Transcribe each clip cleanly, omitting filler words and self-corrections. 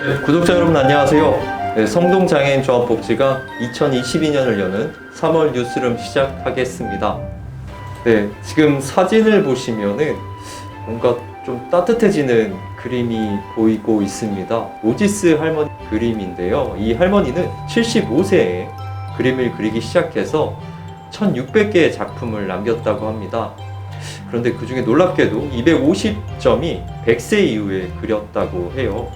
구독자 여러분 안녕하세요. 네, 성동장애인 종합복지가 2022년을 여는 3월 뉴스룸 시작하겠습니다. 네, 지금 사진을 보시면은 뭔가 좀 따뜻해지는 그림이 보이고 있습니다. 오지스 할머니 그림인데요. 이 할머니는 75세에 그림을 그리기 시작해서 1600개의 작품을 남겼다고 합니다. 그런데 그 중에 놀랍게도 250점이 100세 이후에 그렸다고 해요.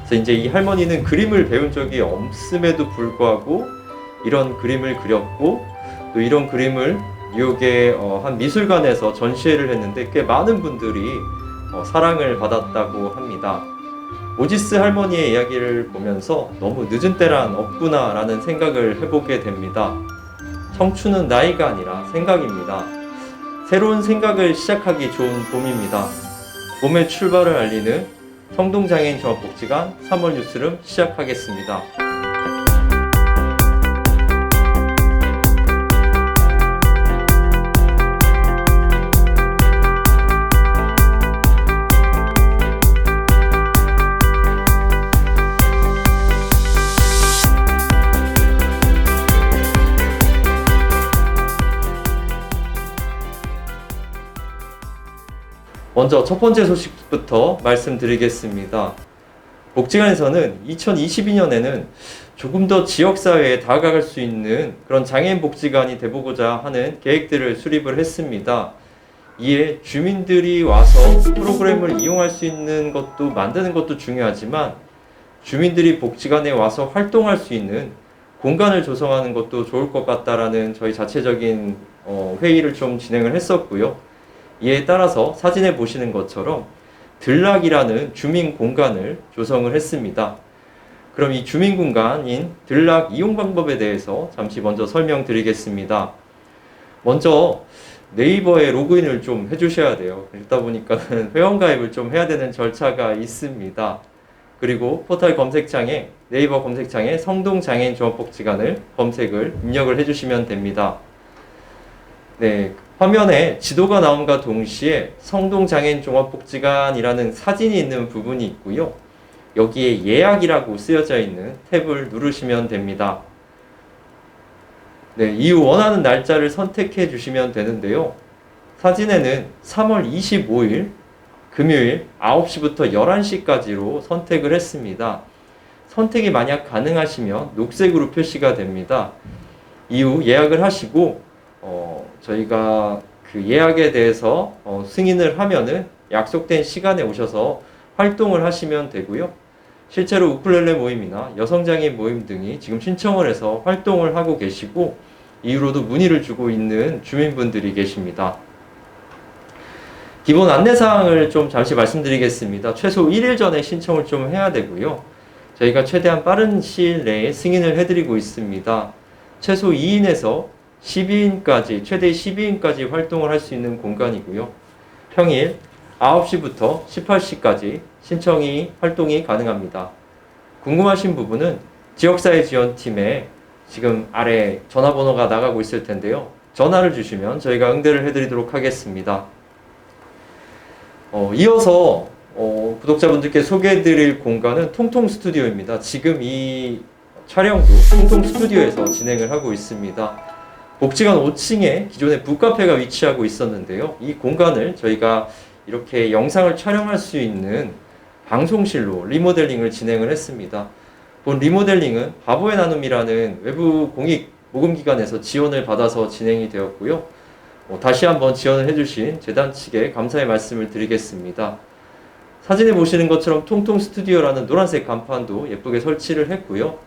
그래서 이제 이 할머니는 그림을 배운 적이 없음에도 불구하고 이런 그림을 그렸고, 또 이런 그림을 뉴욕의 한 미술관에서 전시회를 했는데 꽤 많은 분들이 사랑을 받았다고 합니다. 오지스 할머니의 이야기를 보면서 너무 늦은 때란 없구나 라는 생각을 해보게 됩니다. 청춘은 나이가 아니라 생각입니다. 새로운 생각을 시작하기 좋은 봄입니다. 봄의 출발을 알리는 성동장애인 종합복지관 3월 뉴스룸 시작하겠습니다. 먼저 첫 번째 소식부터 말씀드리겠습니다. 복지관에서는 2022년에는 조금 더 지역사회에 다가갈 수 있는 그런 장애인 복지관이 되보고자 하는 계획들을 수립을 했습니다. 이에 주민들이 와서 프로그램을 이용할 수 있는 것도 만드는 것도 중요하지만, 주민들이 복지관에 와서 활동할 수 있는 공간을 조성하는 것도 좋을 것 같다라는 저희 자체적인 회의를 좀 진행을 했었고요. 이에 따라서 사진에 보시는 것처럼 들락이라는 주민 공간을 조성을 했습니다. 그럼 이 주민 공간인 들락 이용 방법에 대해서 잠시 먼저 설명드리겠습니다. 먼저 네이버에 로그인을 좀 해주셔야 돼요. 그러다 보니까 회원가입을 좀 해야 되는 절차가 있습니다. 그리고 포털 검색창에, 네이버 검색창에 성동장애인 종합복지관을 검색을 입력을 해주시면 됩니다. 네, 화면에 지도가 나옴과 동시에 성동장애인 종합복지관이라는 사진이 있는 부분이 있고요. 여기에 예약이라고 쓰여져 있는 탭을 누르시면 됩니다. 네, 이후 원하는 날짜를 선택해 주시면 되는데요. 사진에는 3월 25일 금요일 9시부터 11시까지로 선택을 했습니다. 선택이 만약 가능하시면 녹색으로 표시가 됩니다. 이후 예약을 하시고 저희가 그 예약에 대해서 승인을 하면은 약속된 시간에 오셔서 활동을 하시면 되고요. 실제로 우쿨렐레 모임이나 여성장애인 모임 등이 지금 신청을 해서 활동을 하고 계시고, 이후로도 문의를 주고 있는 주민분들이 계십니다. 기본 안내사항을 좀 잠시 말씀드리겠습니다. 최소 1일 전에 신청을 좀 해야 되고요. 저희가 최대한 빠른 시일 내에 승인을 해드리고 있습니다. 최소 2인에서 12인까지, 최대 12인까지 활동을 할 수 있는 공간이고요. 평일 9시부터 18시까지 활동이 가능합니다. 궁금하신 부분은 지역사회 지원팀에 지금 아래 전화번호가 나가고 있을 텐데요. 전화를 주시면 저희가 응대를 해드리도록 하겠습니다. 이어서 구독자분들께 소개해드릴 공간은 통통 스튜디오입니다. 지금 이 촬영도 통통 스튜디오에서 진행을 하고 있습니다. 복지관 5층에 기존에 북카페가 위치하고 있었는데요. 이 공간을 저희가 이렇게 영상을 촬영할 수 있는 방송실로 리모델링을 진행을 했습니다. 본 리모델링은 바보의 나눔이라는 외부 공익 모금기관에서 지원을 받아서 진행이 되었고요. 다시 한번 지원을 해주신 재단 측에 감사의 말씀을 드리겠습니다. 사진에 보시는 것처럼 통통 스튜디오라는 노란색 간판도 예쁘게 설치를 했고요.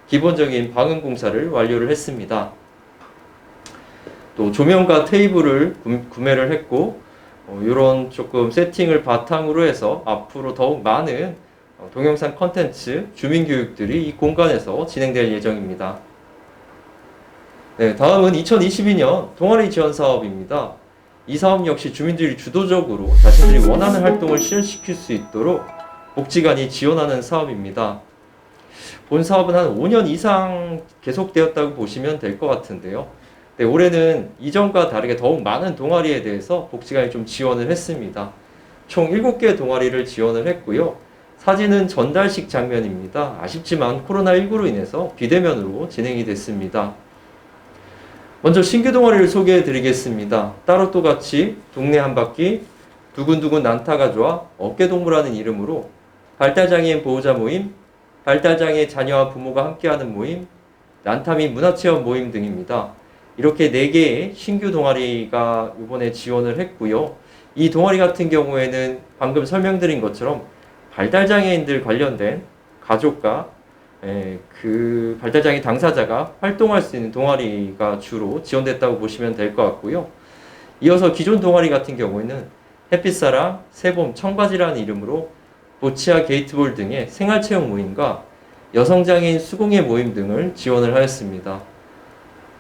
기본적인 방음 공사를 완료를 했습니다. 또 조명과 테이블을 구매를 했고, 이런 조금 세팅을 바탕으로 해서 앞으로 더욱 많은 동영상 컨텐츠, 주민교육들이 이 공간에서 진행될 예정입니다. 네, 다음은 2022년 동아리 지원 사업입니다. 이 사업 역시 주민들이 주도적으로 자신들이 원하는 활동을 실현시킬 수 있도록 복지관이 지원하는 사업입니다. 본 사업은 한 5년 이상 계속되었다고 보시면 될 것 같은데요. 네, 올해는 이전과 다르게 더욱 많은 동아리에 대해서 복지관이 좀 지원을 했습니다. 총 7개 동아리를 지원을 했고요. 사진은 전달식 장면입니다. 아쉽지만 코로나19로 인해서 비대면으로 진행이 됐습니다. 먼저 신규 동아리를 소개해 드리겠습니다. 따로 또 같이 동네 한 바퀴, 두근두근 난타가 좋아 어깨동무라는 이름으로 발달장애인 보호자 모임, 발달장애 자녀와 부모가 함께하는 모임, 난타 및 문화체험 모임 등입니다. 이렇게 4개의 신규 동아리가 이번에 지원을 했고요. 이 동아리 같은 경우에는 방금 설명드린 것처럼 발달장애인들 관련된 가족과 그 발달장애 당사자가 활동할 수 있는 동아리가 주로 지원됐다고 보시면 될 것 같고요. 이어서 기존 동아리 같은 경우에는 햇빛사랑, 새봄, 청바지라는 이름으로 보치아 게이트볼 등의 생활체육 모임과 여성장애인 수공예 모임 등을 지원을 하였습니다.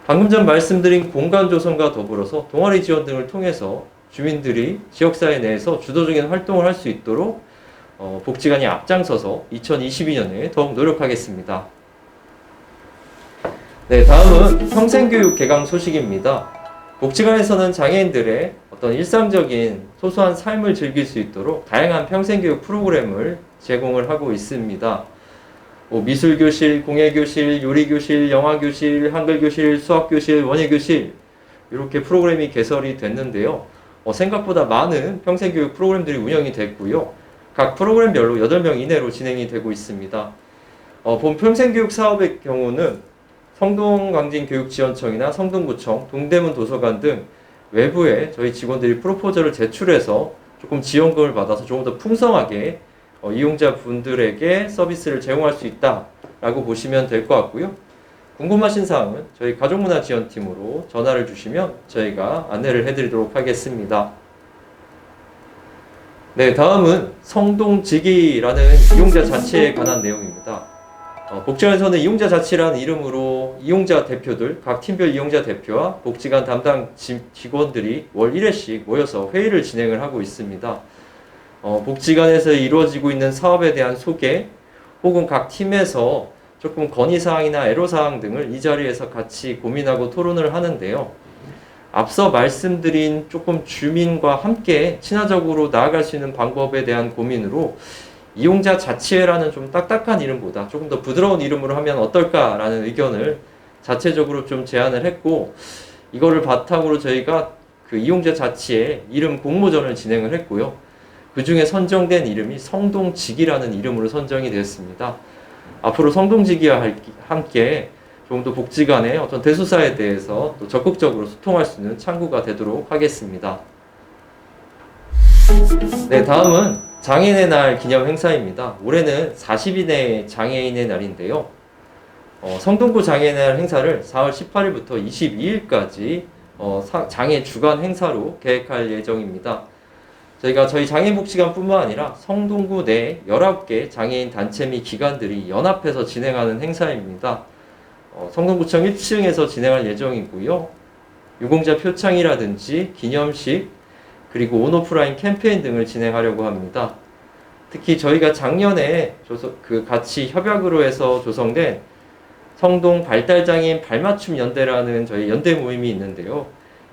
방금 전 말씀드린 공간 조성과 더불어서 동아리 지원 등을 통해서 주민들이 지역사회 내에서 주도적인 활동을 할 수 있도록 복지관이 앞장서서 2022년에 더욱 노력하겠습니다. 네, 다음은 평생교육 개강 소식입니다. 복지관에서는 장애인들의 어떤 일상적인 소소한 삶을 즐길 수 있도록 다양한 평생교육 프로그램을 제공을 하고 있습니다. 미술교실, 공예교실, 요리교실, 영화교실, 한글교실, 수학교실, 원예교실 이렇게 프로그램이 개설이 됐는데요. 생각보다 많은 평생교육 프로그램들이 운영이 됐고요. 각 프로그램별로 8명 이내로 진행이 되고 있습니다. 본 평생교육 사업의 경우는 성동강진교육지원청이나 성동구청, 동대문 도서관 등 외부에 저희 직원들이 프로포저를 제출해서 조금 지원금을 받아서 조금 더 풍성하게 이용자분들에게 서비스를 제공할 수 있다라고 보시면 될 것 같고요. 궁금하신 사항은 저희 가족문화지원팀으로 전화를 주시면 저희가 안내를 해드리도록 하겠습니다. 네, 다음은 성동지기라는 이용자 자치에 관한 내용입니다. 복지관에서는 이용자 자치라는 이름으로 이용자 대표들, 각 팀별 이용자 대표와 복지관 담당 직원들이 월 1회씩 모여서 회의를 진행을 하고 있습니다. 복지관에서 이루어지고 있는 사업에 대한 소개, 혹은 각 팀에서 조금 건의사항이나 애로사항 등을 이 자리에서 같이 고민하고 토론을 하는데요. 앞서 말씀드린 조금 주민과 함께 친화적으로 나아갈 수 있는 방법에 대한 고민으로 이용자 자치회라는 좀 딱딱한 이름보다 조금 더 부드러운 이름으로 하면 어떨까라는 의견을 자체적으로 좀 제안을 했고, 이거를 바탕으로 저희가 그 이용자 자치회 이름 공모전을 진행을 했고요. 그 중에 선정된 이름이 성동지기라는 이름으로 선정이 되었습니다. 앞으로 성동지기와 함께 조금 더 복지관의 어떤 대소사에 대해서 또 적극적으로 소통할 수 있는 창구가 되도록 하겠습니다. 네, 다음은 장애인의 날 기념 행사입니다. 올해는 40인의 장애인의 날인데요. 성동구 장애인의 날 행사를 4월 18일부터 22일까지 장애 주간 행사로 계획할 예정입니다. 저희가 저희 장애인복지관뿐만 아니라 성동구 내 19개 장애인 단체 및 기관들이 연합해서 진행하는 행사입니다. 성동구청 1층에서 진행할 예정이고요. 유공자 표창이라든지 기념식, 그리고 온오프라인 캠페인 등을 진행하려고 합니다. 특히 저희가 작년에 같이 협약으로 해서 조성된 성동 발달장애인 발맞춤 연대라는 저희 연대 모임이 있는데요.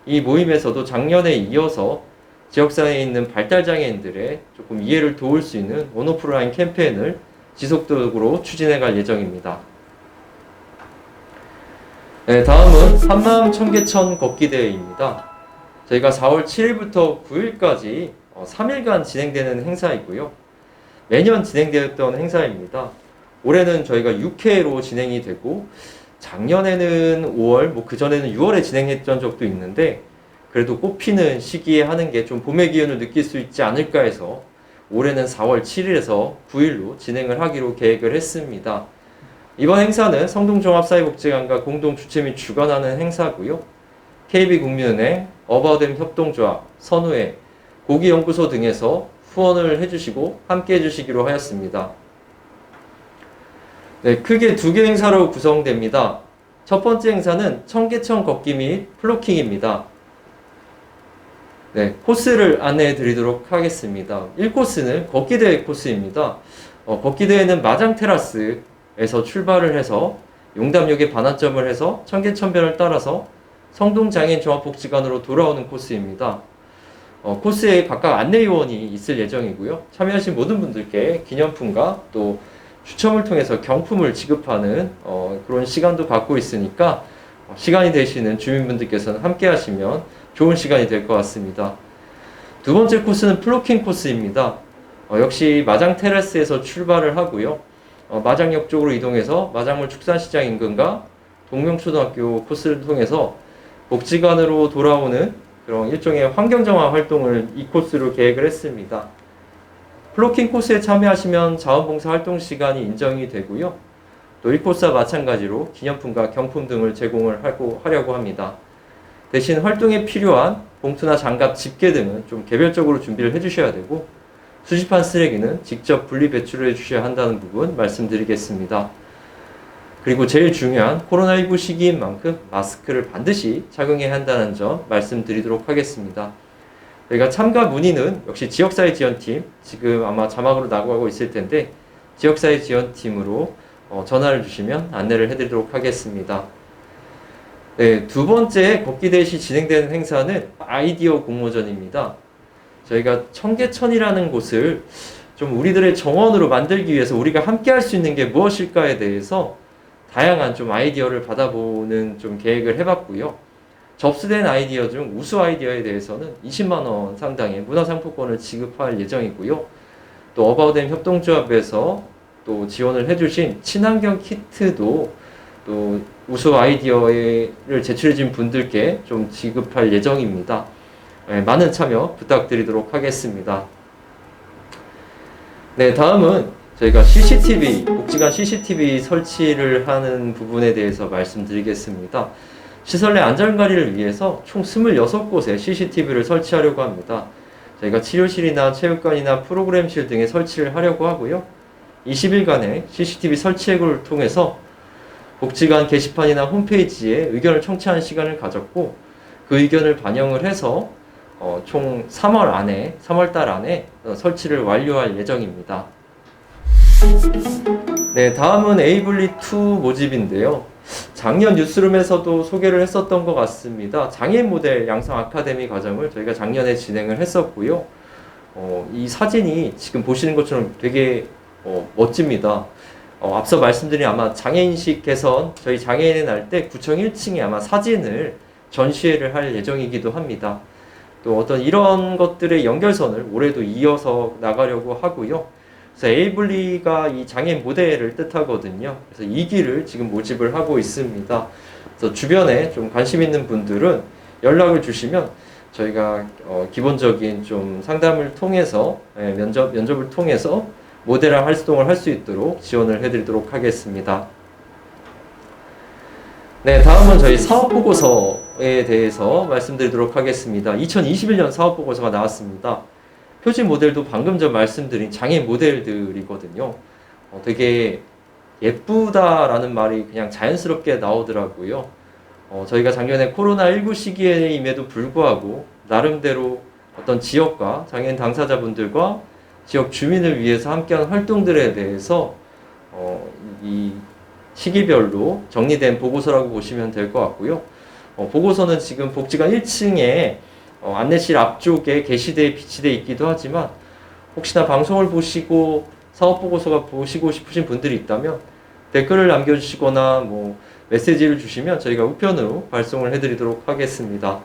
이 모임에서도 작년에 이어서 지역사회에 있는 발달장애인들의 조금 이해를 도울 수 있는 온오프라인 캠페인을 지속적으로 추진해 갈 예정입니다. 네, 다음은 한마음 청계천 걷기대회입니다. 저희가 4월 7일부터 9일까지 3일간 진행되는 행사이고요. 매년 진행되었던 행사입니다. 올해는 저희가 6회로 진행이 되고, 작년에는 5월, 그 전에는 6월에 진행했던 적도 있는데, 그래도 꽃피는 시기에 하는 게 좀 봄의 기운을 느낄 수 있지 않을까 해서 올해는 4월 7일에서 9일로 진행을 하기로 계획을 했습니다. 이번 행사는 성동종합사회복지관과 공동 주최 및 주관하는 행사고요. KB국민은행, 어바웃엠 협동조합, 선우회, 고기연구소 등에서 후원을 해주시고 함께 해주시기로 하였습니다. 네, 크게 2개 행사로 구성됩니다. 첫 번째 행사는 청계천 걷기 및 플로킹입니다. 네, 코스를 안내해 드리도록 하겠습니다. 1코스는 걷기대회 코스입니다. 걷기대회는 마장 테라스에서 출발을 해서 용담역에 반환점을 해서 청계천변을 따라서 성동장애인 종합복지관으로 돌아오는 코스입니다. 코스에 각각 안내요원이 있을 예정이고요. 참여하신 모든 분들께 기념품과 또 추첨을 통해서 경품을 지급하는 그런 시간도 갖고 있으니까 시간이 되시는 주민분들께서는 함께 하시면 좋은 시간이 될 것 같습니다. 두 번째 코스는 플로킹 코스입니다. 역시 마장 테라스에서 출발을 하고요. 마장역 쪽으로 이동해서 마장물 축산시장 인근과 동명초등학교 코스를 통해서 복지관으로 돌아오는 그런 일종의 환경정화 활동을 이 코스로 계획을 했습니다. 플로킹 코스에 참여하시면 자원봉사 활동 시간이 인정이 되고요. 또 이 코스와 마찬가지로 기념품과 경품 등을 제공을 하려고 합니다. 대신 활동에 필요한 봉투나 장갑, 집게 등은 좀 개별적으로 준비를 해주셔야 되고 수집한 쓰레기는 직접 분리 배출해 주셔야 한다는 부분 말씀드리겠습니다. 그리고 제일 중요한 코로나19 시기인 만큼 마스크를 반드시 착용해야 한다는 점 말씀드리도록 하겠습니다. 저희가 참가 문의는 역시 지역사회 지원팀, 지금 아마 자막으로 나가고 있을 텐데 지역사회 지원팀으로 전화를 주시면 안내를 해드리도록 하겠습니다. 네, 두 번째 걷기 대시 진행되는 행사는 아이디어 공모전입니다. 저희가 청계천이라는 곳을 좀 우리들의 정원으로 만들기 위해서 우리가 함께 할 수 있는 게 무엇일까에 대해서 다양한 좀 아이디어를 받아보는 좀 계획을 해봤고요. 접수된 아이디어 중 우수 아이디어에 대해서는 20만 원 상당의 문화상품권을 지급할 예정이고요. 또 어바웃엠 협동조합에서 또 지원을 해주신 친환경 키트도 또 우수 아이디어를 제출해준 분들께 좀 지급할 예정입니다. 네, 많은 참여 부탁드리도록 하겠습니다. 네, 다음은 저희가 CCTV, 복지관 CCTV 설치를 하는 부분에 대해서 말씀드리겠습니다. 시설 내 안전관리를 위해서 총 26곳에 CCTV를 설치하려고 합니다. 저희가 치료실이나 체육관이나 프로그램실 등에 설치를 하려고 하고요. 20일간의 CCTV 설치를 통해서 복지관 게시판이나 홈페이지에 의견을 청취하는 시간을 가졌고 그 의견을 반영을 해서 총 3월달 안에 설치를 완료할 예정입니다. 네, 다음은 에이블리2 모집인데요. 작년 뉴스룸에서도 소개를 했었던 것 같습니다. 장애인 모델 양성 아카데미 과정을 저희가 작년에 진행을 했었고요. 이 사진이 지금 보시는 것처럼 되게 멋집니다. 앞서 말씀드린 아마 장애인식 개선, 저희 장애인의 날 때 구청 1층에 아마 사진을 전시회를 할 예정이기도 합니다. 또 어떤 이런 것들의 연결선을 올해도 이어서 나가려고 하고요. 그래서 에이블리가 이 장애인 모델을 뜻하거든요. 그래서 2기를 지금 모집을 하고 있습니다. 그래서 주변에 좀 관심 있는 분들은 연락을 주시면 저희가 기본적인 좀 상담을 통해서 면접을 통해서 모델화 활동을 할 수 있도록 지원을 해드리도록 하겠습니다. 네, 다음은 저희 사업보고서에 대해서 말씀드리도록 하겠습니다. 2021년 사업보고서가 나왔습니다. 표지 모델도 방금 전 말씀드린 장애인 모델들이거든요. 되게 예쁘다라는 말이 그냥 자연스럽게 나오더라고요. 저희가 작년에 코로나19 시기임에도 불구하고 나름대로 어떤 지역과 장애인 당사자분들과 지역 주민을 위해서 함께하는 활동들에 대해서 이 시기별로 정리된 보고서라고 보시면 될 것 같고요. 보고서는 지금 복지관 1층에 안내실 앞쪽에 게시대에 비치되어 있기도 하지만 혹시나 방송을 보시고 사업보고서가 보시고 싶으신 분들이 있다면 댓글을 남겨주시거나 뭐 메시지를 주시면 저희가 우편으로 발송을 해드리도록 하겠습니다.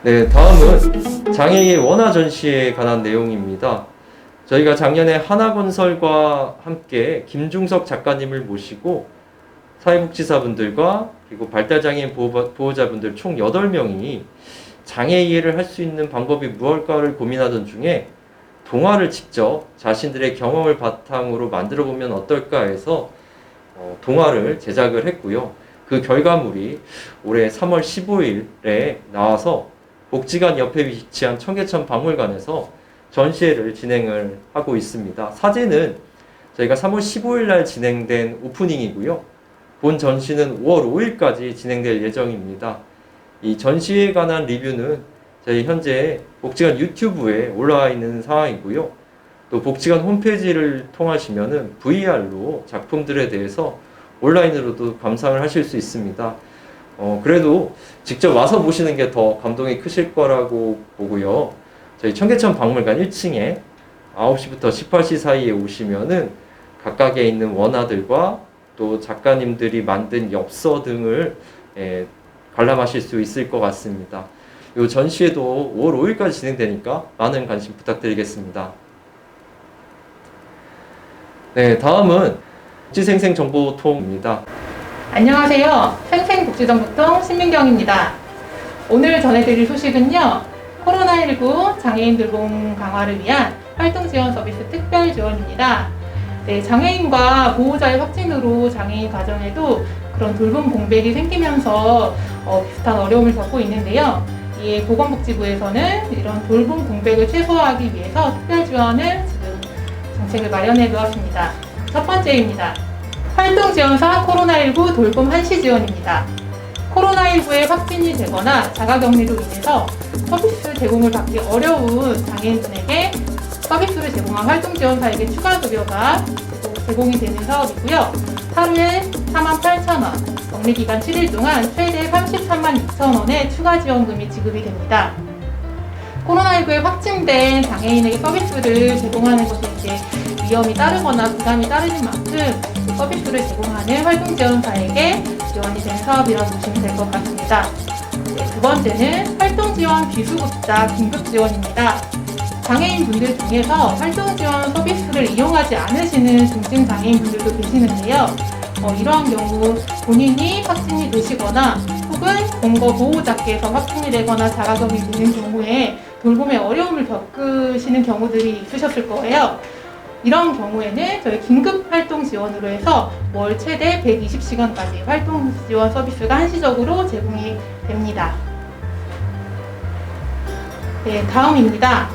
네, 다음은 장애인 원화 전시에 관한 내용입니다. 저희가 작년에 하나건설과 함께 김중석 작가님을 모시고 사회복지사분들과 그리고 발달장애인 보호자분들 총 8명이 장애 이해를 할 수 있는 방법이 무엇일까를 고민하던 중에 동화를 직접 자신들의 경험을 바탕으로 만들어 보면 어떨까 해서 동화를 제작을 했고요. 그 결과물이 올해 3월 15일에 나와서 복지관 옆에 위치한 청계천 박물관에서 전시회를 진행을 하고 있습니다. 사진은 저희가 3월 15일 날 진행된 오프닝이고요. 본 전시는 5월 5일까지 진행될 예정입니다. 이 전시회에 관한 리뷰는 저희 현재 복지관 유튜브에 올라와 있는 상황이고요. 또 복지관 홈페이지를 통하시면은 VR로 작품들에 대해서 온라인으로도 감상을 하실 수 있습니다. 그래도 직접 와서 보시는 게 더 감동이 크실 거라고 보고요. 저희 청계천 박물관 1층에 9시부터 18시 사이에 오시면은 각각에 있는 원화들과 또 작가님들이 만든 엽서 등을 관람하실 수 있을 것 같습니다. 이 전시회도 5월 5일까지 진행되니까 많은 관심 부탁드리겠습니다. 네, 다음은 복지생생정보통입니다. 안녕하세요. 생생복지정보통 신민경입니다. 오늘 전해드릴 소식은요. 코로나19 장애인 돌봄 강화를 위한 활동지원 서비스 특별 지원입니다. 네, 장애인과 보호자의 확진으로 장애인 가정에도 그런 돌봄 공백이 생기면서 비슷한 어려움을 겪고 있는데요. 이에 보건복지부에서는 이런 돌봄 공백을 최소화하기 위해서 특별 지원을 지금 정책을 마련해 두었습니다. 첫 번째입니다. 활동지원사 코로나19 돌봄 한시 지원입니다. 코로나19에 확진이 되거나 자가격리로 인해서 서비스 제공을 받기 어려운 장애인분에게 서비스를 제공한 활동지원사에게 추가 급여가 제공이 되는 사업이고요. 하루에 48,000원, 격리기간 7일 동안 최대 33만 2천원의 추가 지원금이 지급이 됩니다. 코로나19에 확진된 장애인에게 서비스를 제공하는 것에 이제 위험이 따르거나 부담이 따르는 만큼 서비스를 제공하는 활동지원사에게 지원이 되는 사업이라고 보시면 될 것 같습니다. 네, 두 번째는 활동지원 비수급자 긴급지원입니다. 장애인분들 중에서 활동지원 서비스를 이용하지 않으시는 중증장애인분들도 계시는데요. 이러한 경우 본인이 확진이 되시거나 혹은 본거 보호자께서 확진이 되거나 자가격리 되는 경우에 돌봄에 어려움을 겪으시는 경우들이 있으셨을 거예요. 이런 경우에는 저희 긴급 활동 지원으로 해서 월 최대 120시간까지 활동 지원 서비스가 한시적으로 제공이 됩니다. 네, 다음입니다.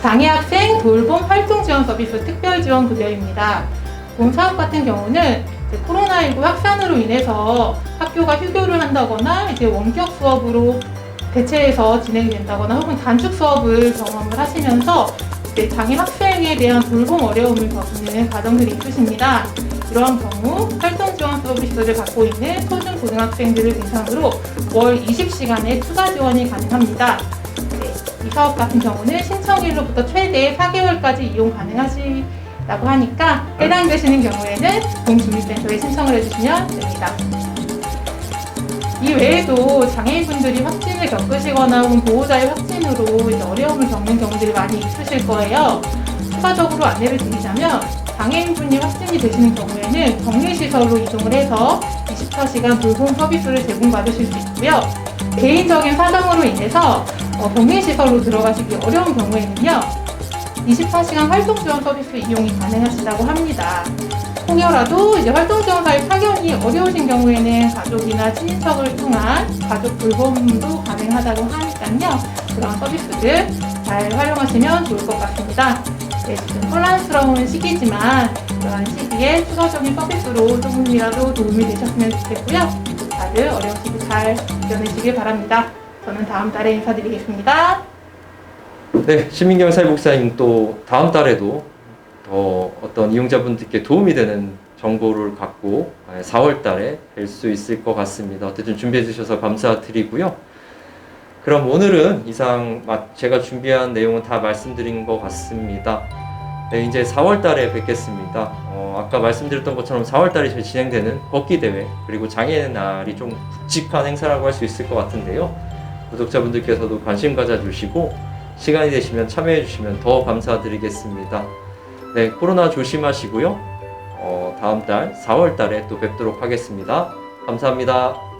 장애학생 돌봄 활동 지원 서비스 특별 지원 급여입니다. 본 사업 같은 경우는 코로나19 확산으로 인해서 학교가 휴교를 한다거나 이제 원격 수업으로 대체해서 진행이 된다거나 혹은 단축 수업을 경험을 하시면서 장애 학생에 대한 돌봄 어려움을 겪는 가정들이 있으십니다. 이러한 경우 활동 지원 서비스를 받고 있는 초중 고등학생들을 대상으로 월 20시간의 추가 지원이 가능합니다. 네, 이 사업 같은 경우는 신청일로부터 최대 4개월까지 이용 가능하시다고 하니까 해당되시는 경우에는 동주민센터에 신청을 해주시면 됩니다. 이 외에도 장애인분들이 확진을 겪으시거나 혹은 보호자의 확진으로 이제 어려움을 겪는 경우들이 많이 있으실 거예요. 추가적으로 안내를 드리자면 장애인분이 확진이 되시는 경우에는 격리시설로 이동을 해서 24시간 돌봄 서비스를 제공받으실 수 있고요. 개인적인 사정으로 인해서 격리시설로 들어가시기 어려운 경우에는요. 24시간 활동지원 서비스 이용이 가능하시다고 합니다. 혹여라도 이제 활동지원사의 파견이 어려우신 경우에는 가족이나 친인척을 통한 가족 돌봄도 가능하다고 하니까요. 그런 서비스들 잘 활용하시면 좋을 것 같습니다. 네, 지금 혼란스러운 시기지만 이러한 시기에 추가적인 서비스로 조금이라도 도움이 되셨으면 좋겠고요. 다들 어려운 시기 잘 이겨내시길 바랍니다. 저는 다음 달에 인사드리겠습니다. 네, 신민경 사회복지사님 또 다음 달에도 더 어떤 이용자분들께 도움이 되는 정보를 갖고 4월 달에 뵐 수 있을 것 같습니다. 어쨌든 준비해 주셔서 감사드리고요. 그럼 오늘은 이상 제가 준비한 내용은 다 말씀드린 것 같습니다. 네, 이제 4월 달에 뵙겠습니다. 아까 말씀드렸던 것처럼 4월 달에 진행되는 걷기 대회 그리고 장애인 날이 좀 굵직한 행사라고 할 수 있을 것 같은데요. 구독자분들께서도 관심 가져주시고 시간이 되시면 참여해 주시면 더 감사드리겠습니다. 네, 코로나 조심하시고요. 다음 달 4월 달에 또 뵙도록 하겠습니다. 감사합니다.